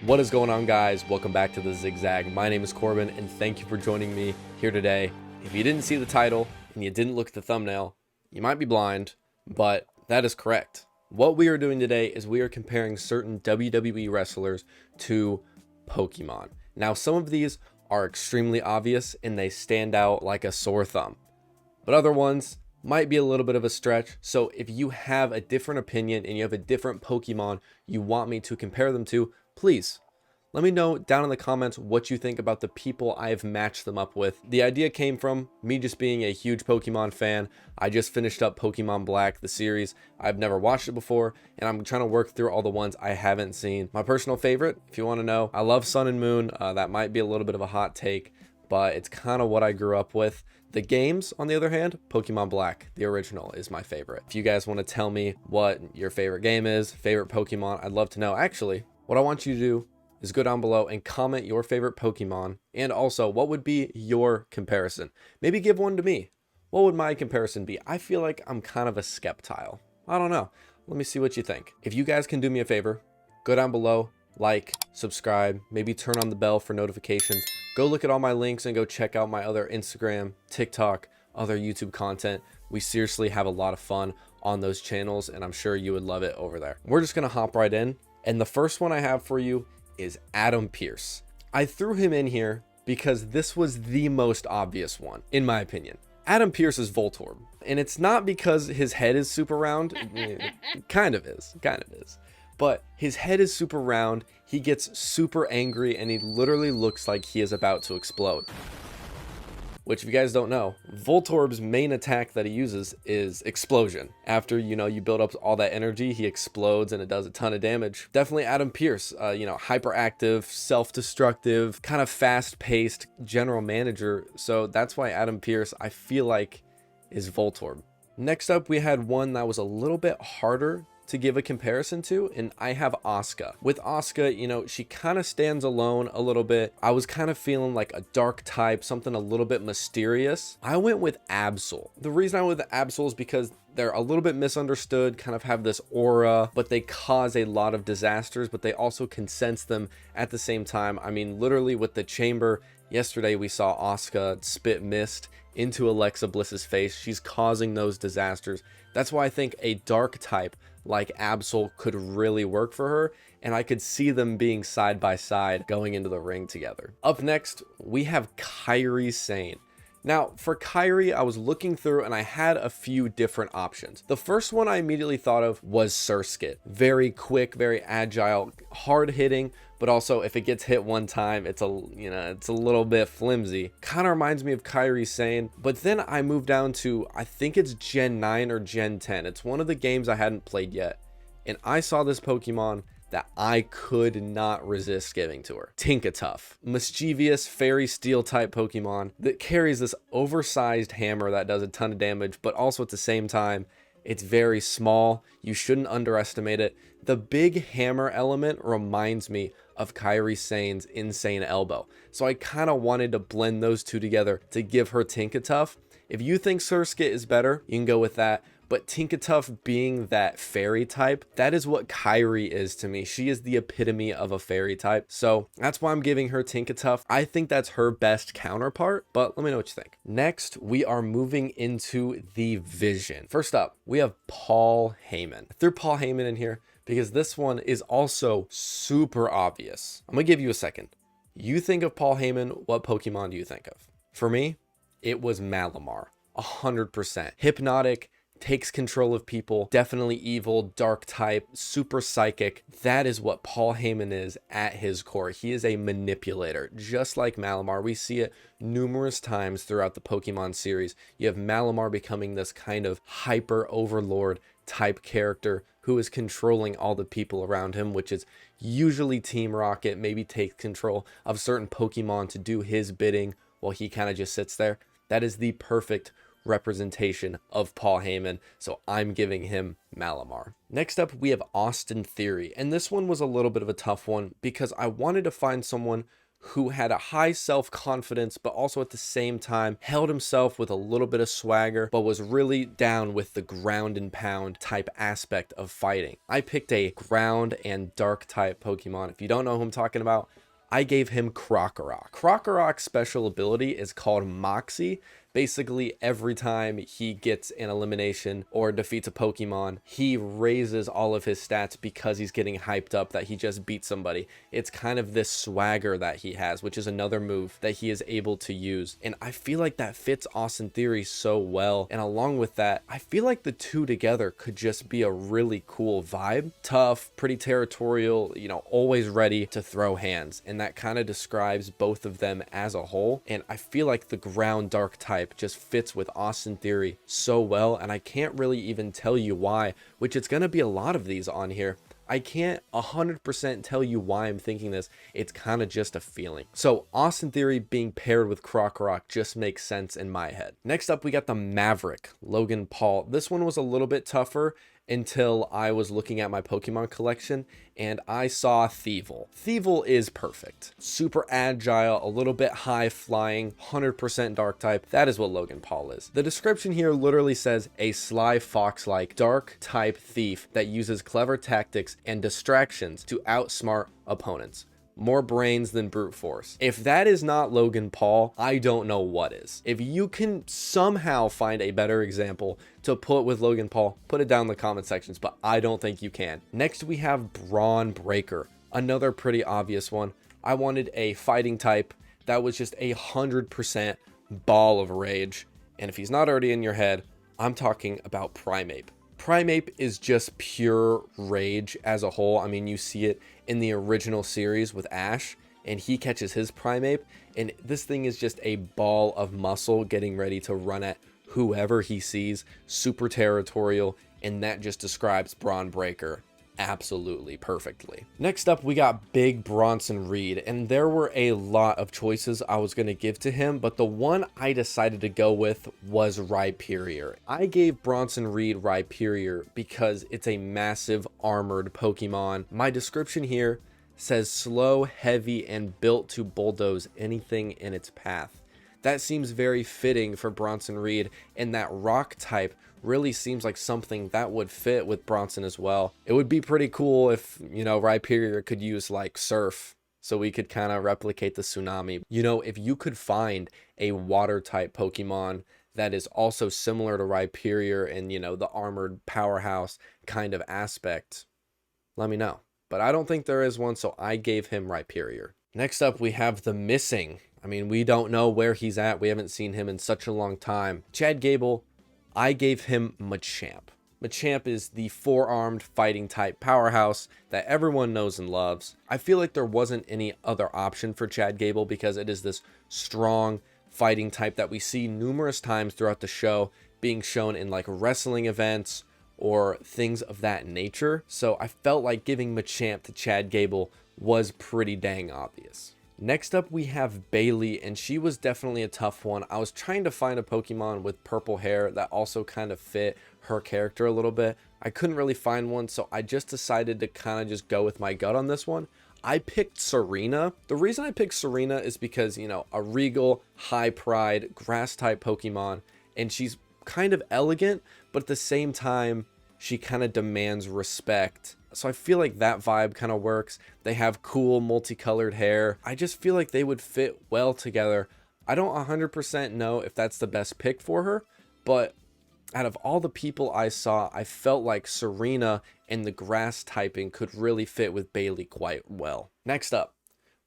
What is going on, guys? Welcome back to the ZigZag. My name is Corbin, and thank you for joining me here today. If you didn't see the title and you didn't look at the thumbnail, you might be blind, but that is correct. What we are doing today is we are comparing certain WWE wrestlers to Pokemon. Now, some of these are extremely obvious and they stand out like a sore thumb, but other ones might be a little bit of a stretch. So if you have a different opinion and you have a different Pokemon you want me to compare them to, please let me know down in the comments what you think about the people I've matched them up with. The idea came from me just being a huge Pokemon fan. I just finished up Pokemon Black, the series. I've never watched it before, and I'm trying to work through all the ones I haven't seen. My personal favorite, if you want to know, I love Sun and Moon. That might be a little bit of a hot take, but it's kind of what I grew up with. The games, on the other hand, Pokemon Black, the original, is my favorite. If you guys want to tell me what your favorite game is, favorite Pokemon, I'd love to know. Actually, what I want you to do is go down below and comment your favorite Pokemon, and also what would be your comparison. Maybe give one to me. What would my comparison be? I feel like I'm kind of a skeptile. I don't know. Let me see what you think. If you guys can do me a favor, go down below, like, subscribe, maybe turn on the bell for notifications. Go look at all my links and go check out my other Instagram, TikTok, other YouTube content. We seriously have a lot of fun on those channels, and I'm sure you would love it over there. We're just gonna hop right in, and the first one I have for you is Adam Pearce. I threw him in here because this was the most obvious one, in my opinion. Adam Pearce is Voltorb, and it's not because his head is super round. It kind of is, but his head is super round. He gets super angry, and he literally looks like he is about to explode. Which, if you guys don't know, Voltorb's main attack that he uses is explosion. After, you build up all that energy, he explodes and it does a ton of damage. Definitely Adam Pearce, hyperactive, self-destructive, kind of fast-paced general manager. So that's why Adam Pearce, I feel like, is Voltorb. Next up, we had one that was a little bit harder to give a comparison to, and I have Asuka. With Asuka, she kind of stands alone a little bit. I was kind of feeling like a dark type, something a little bit mysterious. I went with Absol. The reason I went with Absol is because they're a little bit misunderstood, kind of have this aura, but they cause a lot of disasters, but they also can sense them at the same time. I mean, literally with the chamber, yesterday we saw Asuka spit mist into Alexa Bliss's face. She's causing those disasters. That's why I think a dark type like Absol could really work for her, and I could see them being side by side going into the ring together. Up next, we have Kairi Sane. Now, for Kairi, I was looking through and I had a few different options. The first one I immediately thought of was Surskit. Very quick, very agile, hard hitting, but also if it gets hit one time, it's a little bit flimsy. Kind of reminds me of Kairi Sane, but then I moved down to, I think it's Gen 9 or Gen 10. It's one of the games I hadn't played yet, and I saw this Pokemon that I could not resist giving to her. Tinkatuff, mischievous fairy steel type Pokemon that carries this oversized hammer that does a ton of damage, but also at the same time, it's very small. You shouldn't underestimate it. The big hammer element reminds me of Kairi Sane's insane elbow. So I kind of wanted to blend those two together to give her Tinkatuff. If you think Surskit is better, you can go with that. But Tinkatuff being that fairy type, that is what Kairi is to me. She is the epitome of a fairy type. So that's why I'm giving her Tinkatuff. I think that's her best counterpart, but let me know what you think. Next, we are moving into the Vision. First up, we have Paul Heyman. I threw Paul Heyman in here because this one is also super obvious. I'm gonna give you a second. You think of Paul Heyman, what Pokemon do you think of? For me, it was Malamar, 100%. Hypnotic, takes control of people, definitely evil, dark type, super psychic. That is what Paul Heyman is at his core. He is a manipulator, just like Malamar. We see it numerous times throughout the Pokemon series. You have Malamar becoming this kind of hyper overlord type character who is controlling all the people around him, which is usually Team Rocket, maybe takes control of certain Pokemon to do his bidding while he kind of just sits there. That is the perfect representation of Paul Heyman, so I'm giving him Malamar. Next up, we have Austin Theory, and this one was a little bit of a tough one because I wanted to find someone who had a high self-confidence, but also at the same time held himself with a little bit of swagger, but was really down with the ground and pound type aspect of fighting. I picked a ground and dark type Pokemon. If you don't know who I'm talking about, I gave him Krokorok. Krokorok's special ability is called Moxie. Basically, every time he gets an elimination or defeats a Pokemon, he raises all of his stats because he's getting hyped up that he just beat somebody. It's kind of this swagger that he has, which is another move that he is able to use. And I feel like that fits Austin Theory so well. And along with that, I feel like the two together could just be a really cool vibe. Tough, pretty territorial, always ready to throw hands. And that kind of describes both of them as a whole. And I feel like the ground dark type just fits with Austin Theory so well, and I can't really even tell you why, which it's going to be a lot of these on here. I can't 100% tell you why I'm thinking this. It's kind of just a feeling. So Austin Theory being paired with Krokorok just makes sense in my head. Next up, we got the Maverick, Logan Paul. This one was a little bit tougher until I was looking at my Pokemon collection and I saw Thievul. Thievul is perfect. Super agile, a little bit high flying, 100% dark type. That is what Logan Paul is. The description here literally says a sly fox-like dark type thief that uses clever tactics and distractions to outsmart opponents. More brains than brute force. If that is not Logan Paul, I don't know what is. If you can somehow find a better example to put with Logan Paul, put it down in the comment sections, but I don't think you can. Next, we have Brawn Breaker, another pretty obvious one. I wanted a fighting type that was just 100% ball of rage. And if he's not already in your head, I'm talking about Primeape. Primeape is just pure rage as a whole. I mean, you see it in the original series with Ash, and he catches his Primeape, and this thing is just a ball of muscle getting ready to run at whoever he sees. Super territorial, and that just describes Brawn Breaker absolutely perfectly. Next up, we got Big Bronson Reed, and there were a lot of choices I was going to give to him, but the one I decided to go with was Rhyperior. I gave Bronson Reed Rhyperior because it's a massive armored Pokemon. My description here says slow, heavy, and built to bulldoze anything in its path. That seems very fitting for Bronson Reed, and that rock type really seems like something that would fit with Bronson as well. It would be pretty cool if, Rhyperior could use like Surf, so we could kind of replicate the Tsunami. If you could find a water type Pokemon that is also similar to Rhyperior and, the armored powerhouse kind of aspect, let me know. But I don't think there is one, so I gave him Rhyperior. Next up, we have the Missing. I mean, we don't know where he's at. We haven't seen him in such a long time. Chad Gable, I gave him Machamp. Machamp is the four-armed fighting type powerhouse that everyone knows and loves. I feel like there wasn't any other option for Chad Gable because it is this strong fighting type that we see numerous times throughout the show being shown in like wrestling events or things of that nature. So I felt like giving Machamp to Chad Gable was pretty dang obvious. Next up, we have Bailey, and she was definitely a tough one. I was trying to find a Pokemon with purple hair that also kind of fit her character a little bit. I couldn't really find one, so I just decided to kind of just go with my gut on this one. I picked Serena. The reason I picked Serena is because, a regal, high pride, grass type Pokemon, and she's kind of elegant, but at the same time, she kind of demands respect. So I feel like that vibe kind of works. They have cool multicolored hair. I just feel like they would fit well together. I don't 100% know if that's the best pick for her, but out of all the people I saw, I felt like Serena and the grass typing could really fit with Bailey quite well. Next up,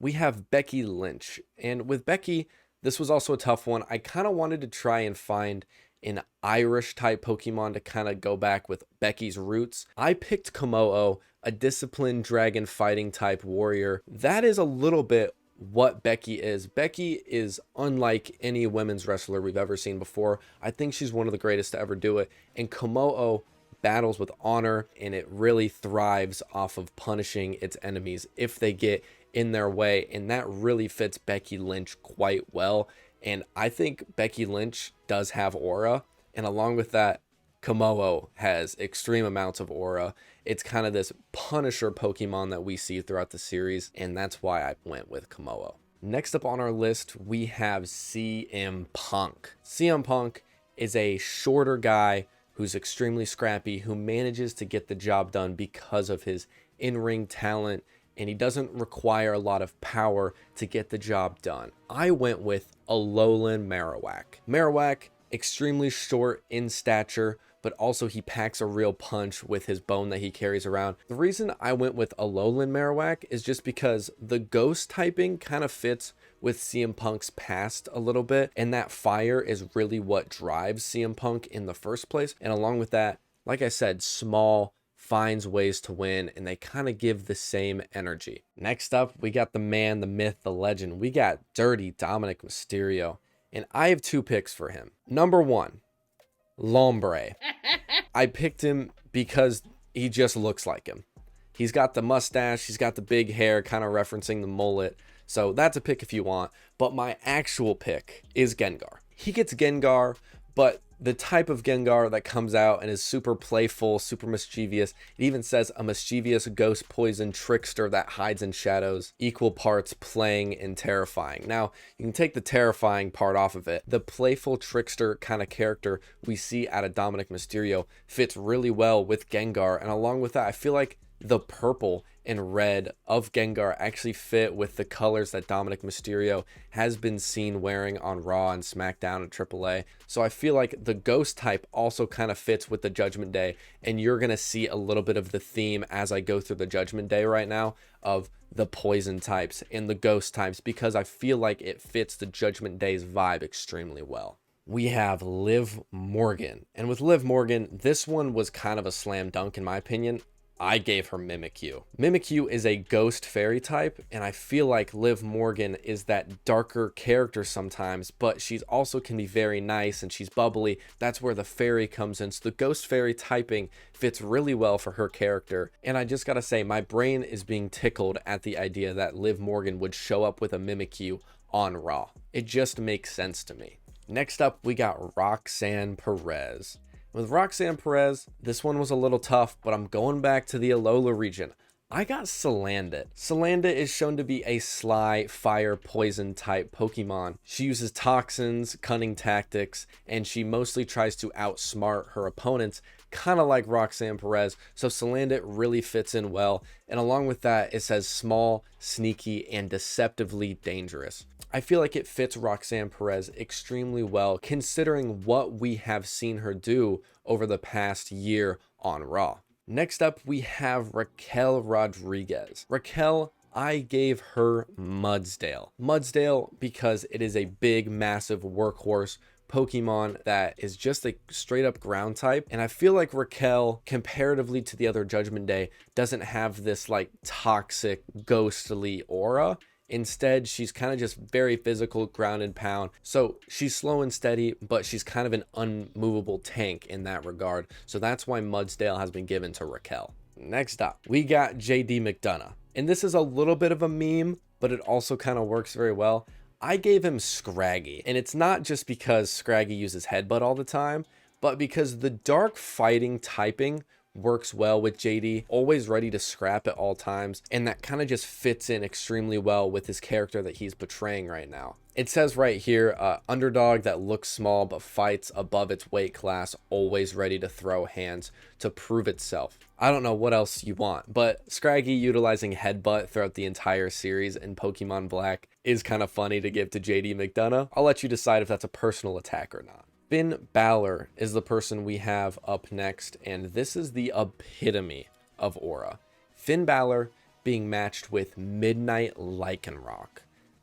we have Becky Lynch. And with Becky, this was also a tough one. I kind of wanted to try and find an Irish type Pokemon to kind of go back with Becky's roots. I picked Komodo, a disciplined dragon fighting type warrior. That is a little bit what Becky is. Becky is unlike any women's wrestler we've ever seen before. I think she's one of the greatest to ever do it. And Komodo battles with honor, and it really thrives off of punishing its enemies if they get in their way. And that really fits Becky Lynch quite well. And I think Becky Lynch does have aura. And along with that, Komodo has extreme amounts of aura. It's kind of this Punisher Pokemon that we see throughout the series. And that's why I went with Komodo. Next up on our list, we have CM Punk. CM Punk is a shorter guy who's extremely scrappy, who manages to get the job done because of his in-ring talent, and he doesn't require a lot of power to get the job done. I went with Alolan Marowak. Marowak, extremely short in stature, but also he packs a real punch with his bone that he carries around. The reason I went with Alolan Marowak is just because the ghost typing kind of fits with CM Punk's past a little bit, and that fire is really what drives CM Punk in the first place. And along with that, like I said, small, finds ways to win, and they kind of give the same energy. Next up, we got the man, the myth, the legend. We got Dirty Dominic Mysterio, and I have 2 picks for him. Number 1, Lombre. I picked him because he just looks like him. He's got the mustache, he's got the big hair, kind of referencing the mullet. So that's a pick if you want. But my actual pick is Gengar. He gets Gengar, but the type of Gengar that comes out and is super playful, super mischievous. It even says a mischievous ghost poison trickster that hides in shadows, equal parts playing and terrifying. Now, you can take the terrifying part off of it. The playful trickster kind of character we see out of Dominic Mysterio fits really well with Gengar. And along with that, I feel like the purple and red of Gengar actually fit with the colors that Dominic Mysterio has been seen wearing on Raw and SmackDown and AAA. So I feel like the ghost type also kind of fits with the Judgment Day, and you're going to see a little bit of the theme as I go through the Judgment Day right now of the poison types and the ghost types, because I feel like it fits the Judgment Day's vibe extremely well. We have Liv Morgan, and with Liv Morgan, this one was kind of a slam dunk in my opinion. I gave her Mimikyu. Mimikyu is a ghost fairy type, and I feel like Liv Morgan is that darker character sometimes, but she's also can be very nice and she's bubbly. That's where the fairy comes in. So the ghost fairy typing fits really well for her character. And I just gotta say, my brain is being tickled at the idea that Liv Morgan would show up with a Mimikyu on Raw. It just makes sense to me. Next up, we got Roxanne Perez. With Roxanne Perez, this one was a little tough, but I'm going back to the Alola region. I got Salandit. Salandit is shown to be a sly, fire, poison type Pokemon. She uses toxins, cunning tactics, and she mostly tries to outsmart her opponents, kind of like Roxanne Perez. So Salandit really fits in well. And along with that, it says small, sneaky, and deceptively dangerous. I feel like it fits Roxanne Perez extremely well, considering what we have seen her do over the past year on Raw. Next up, we have Raquel Rodriguez. Raquel, I gave her Mudsdale. Mudsdale because it is a big, massive workhorse Pokemon that is just a straight up ground type. And I feel like Raquel, comparatively to the other Judgment Day, doesn't have this like toxic, ghostly aura. Instead, she's kind of just very physical, ground and pound. So she's slow and steady, but she's kind of an unmovable tank in that regard. So that's why Mudsdale has been given to Raquel. Next up, we got JD McDonough. And this is a little bit of a meme, but it also kind of works very well. I gave him Scraggy. And it's not just because Scraggy uses Headbutt all the time, but because the dark fighting typing works well with JD, always ready to scrap at all times, and that kind of just fits in extremely well with his character that he's portraying right now. It says right here, underdog that looks small but fights above its weight class, always ready to throw hands to prove itself. I don't know what else you want, but Scraggy utilizing Headbutt throughout the entire series in Pokemon Black is kind of funny to give to JD McDonough. I'll let you decide if that's a personal attack or not. Finn Balor is the person we have up next, and this is the epitome of aura. Finn Balor being matched with Midnight Lycanroc.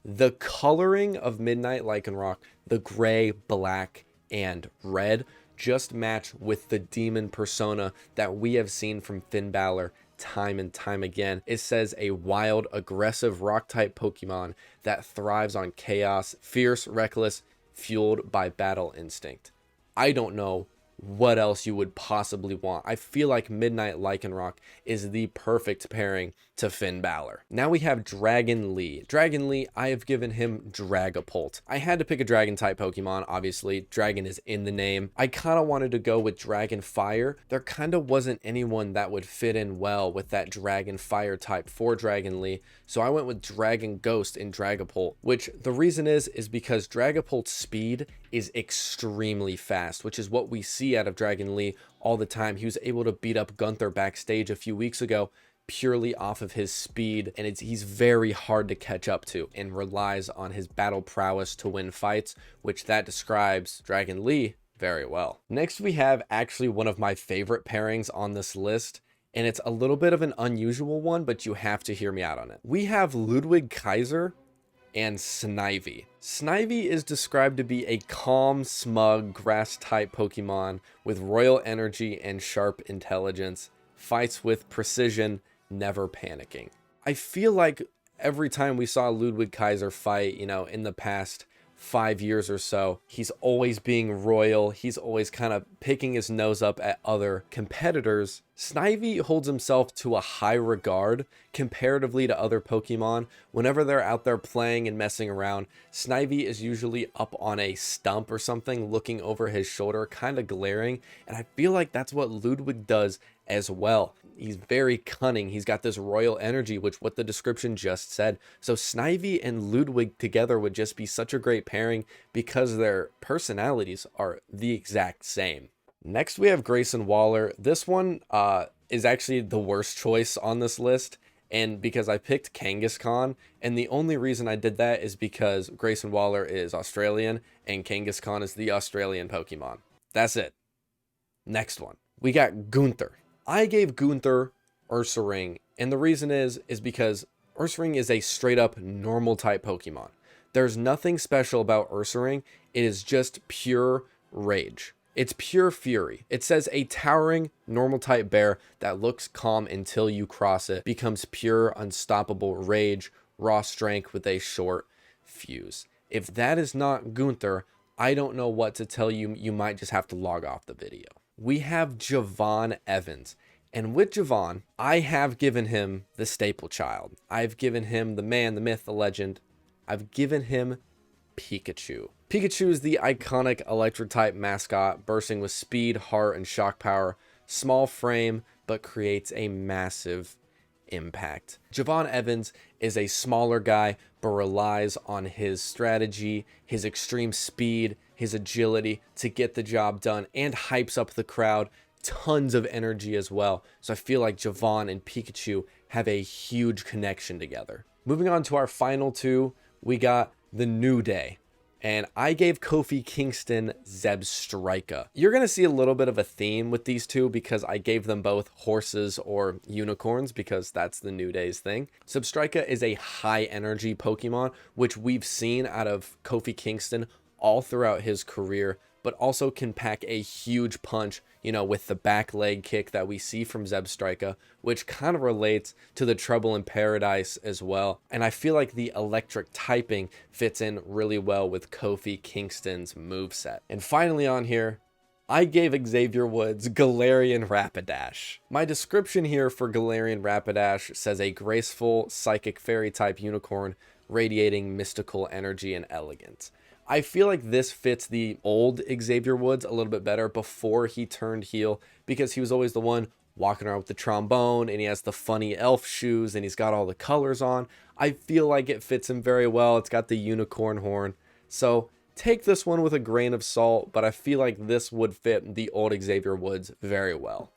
The coloring of Midnight Lycanroc, the gray, black, and red, just match with the demon persona that we have seen from Finn Balor time and time again. It says a wild, aggressive rock-type Pokemon that thrives on chaos, fierce, reckless, fueled by battle instinct. I don't know what else you would possibly want. I feel like Midnight Lycanroc is the perfect pairing to Finn Balor. Now we have Dragon Lee. Dragon Lee, I have given him Dragapult. I had to pick a dragon type Pokemon, obviously. Dragon is in the name. I kind of wanted to go with Dragon Fire. There kind of wasn't anyone that would fit in well with that Dragon Fire type for Dragon Lee, so I went with Dragon Ghost in Dragapult, which the reason is because Dragapult's speed is extremely fast, which is what we see out of Dragon Lee all the time. He was able to beat up Gunther backstage a few weeks ago purely off of his speed, and he's very hard to catch up to and relies on his battle prowess to win fights, which that describes Dragon Lee very well. Next, we have actually one of my favorite pairings on this list, and it's a little bit of an unusual one, but you have to hear me out on it. We have Ludwig Kaiser and Snivy. Snivy is described to be a calm, smug, grass-type Pokemon with royal energy and sharp intelligence, fights with precision, never panicking. I feel like every time we saw Ludwig Kaiser fight, in the past 5 years or so, he's always being royal. He's always kind of picking his nose up at other competitors. Snivy holds himself to a high regard comparatively to other Pokemon. Whenever they're out there playing and messing around, Snivy is usually up on a stump or something, looking over his shoulder, kind of glaring. And I feel like that's what Ludwig does as well. He's very cunning. He's got this royal energy, which what the description just said. So Snivy and Ludwig together would just be such a great pairing because their personalities are the exact same. Next, we have Grayson Waller. This one is actually the worst choice on this list, and because I picked Kangaskhan, and the only reason I did that is because Grayson Waller is Australian, and Kangaskhan is the Australian Pokemon. That's it. Next one, we got Gunther. I gave Gunther Ursaring, and the reason is because Ursaring is a straight up normal type Pokemon. There's nothing special about Ursaring. It is just pure rage. It's pure fury. It says a towering normal type bear that looks calm until you cross it, becomes pure unstoppable rage, raw strength with a short fuse. If that is not Gunther, I don't know what to tell you. You might just have to log off the video. We have Javon Evans. And with Javon, I have given him the staple child. I've given him the man, the myth, the legend. I've given him Pikachu. Pikachu is the iconic electric type mascot, bursting with speed, heart, and shock power. Small frame, but creates a massive impact. Javon Evans is a smaller guy, but relies on his strategy, his extreme speed, his agility to get the job done, and hypes up the crowd. Tons of energy as well. So I feel like Javon and Pikachu have a huge connection together. Moving on to our final two, we got the New Day. And I gave Kofi Kingston Zebstrika. You're going to see a little bit of a theme with these two because I gave them both horses or unicorns because that's the New Day's thing. Zebstrika is a high energy Pokemon, which we've seen out of Kofi Kingston all throughout his career, but also can pack a huge punch, with the back leg kick that we see from Zebstrika, which kind of relates to the Trouble in Paradise as well. And I feel like the electric typing fits in really well with Kofi Kingston's moveset. And finally on here, I gave Xavier Woods Galarian Rapidash. My description here for Galarian Rapidash says a graceful psychic fairy type unicorn radiating mystical energy and elegance. I feel like this fits the old Xavier Woods a little bit better before he turned heel, because he was always the one walking around with the trombone and he has the funny elf shoes and he's got all the colors on. I feel like it fits him very well. It's got the unicorn horn. So take this one with a grain of salt, but I feel like this would fit the old Xavier Woods very well.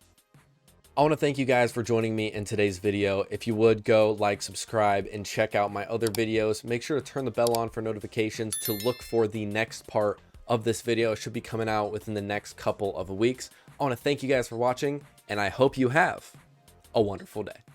I want to thank you guys for joining me in today's video. If you would go like, subscribe, and check out my other videos. Make sure to turn the bell on for notifications to look for the next part of this video. It should be coming out within the next couple of weeks. I want to thank you guys for watching, and I hope you have a wonderful day.